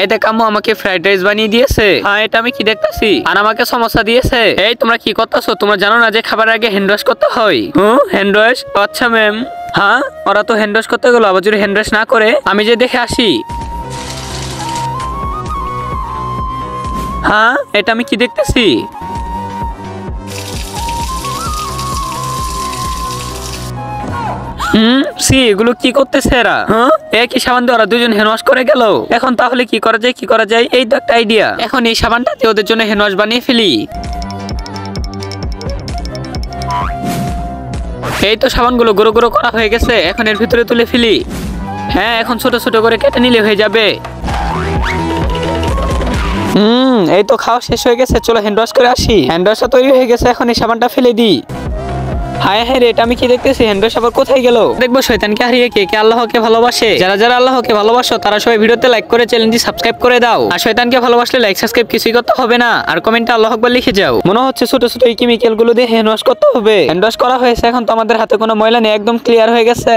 এই দেখ আম্মু আমাকে ফ্রাইড রাইস বানিয়ে দিয়েছে। হ্যাঁ এটা আমি কি দেখতেছি, আর আমাকে সমোসা দিয়েছে। এই তোমরা কি করতেছো? তোমরা জানো না যে খাবারের আগে হ্যান্ড ওয়াশ করতে হয়? Hand wash? আচ্ছা ম্যাম। হ্যাঁ ওরা তো হ্যান্ড ওয়াশ করতে গেলো, আবার যদি হ্যান্ড ওয়াশ না করে আমি যে দেখে আসি। হ্যাঁ এটা আমি কি দেখতেছি? সি এগুলো কি করতেছে এরা? একই সাবান দিয়ে ওরা দুজন হ্যান্ড ওয়াশ করে গেল। এখন তাহলে কি করা যায়, কি করা যায়? এই তো একটা আইডিয়া। এখন এই সাবানটাতে ওদের জন্য হ্যান্ড ওয়াশ বানিয়ে ফেলি। এই তো সাবানগুলো গুঁড়ো গুঁড়ো করা হয়ে গেছে, এখন এর ভিতরে তুলে ফেলি। হ্যাঁ এখন ছোট ছোট করে কেটে নিলে হয়ে যাবে। এই তো খাওয়া শেষ হয়ে গেছে, চলো হ্যান্ড ওয়াশ করে আসি। হ্যান্ড ওয়াশটা তৈরি হয়ে গেছে, এখন এই সাবানটা ফেলে দিই। হায় হায় রে, এটা আমি কি দেখতেছি? হ্যান্ড ওয়াশ আবার কোথায় গেল? দেখবো শয়তানকে হারিয়ে কে কে আল্লাহকে ভালোবাসে। যারা যারা আল্লাহকে ভালোবাসো তারা সবাই ভিডিওতে লাইক করে চ্যানেলটি সাবস্ক্রাইব করে দাও। আর শয়তানকে ভালোবাসলে লাইক সাবস্ক্রাইব কিছুই করতে হবে না, আর কমেন্টে আল্লাহু আকবার লিখে যাও। মনে হচ্ছে ছোট ছোট এই কেমিক্যাল গুলো দিয়ে হ্যান্ড ওয়াশ করতে হবে। হ্যান্ড ওয়াশ করা হয়েছে, এখন তো আমাদের হাতে কোনো ময়লা নেই, একদম ক্লিয়ার হয়ে গেছে।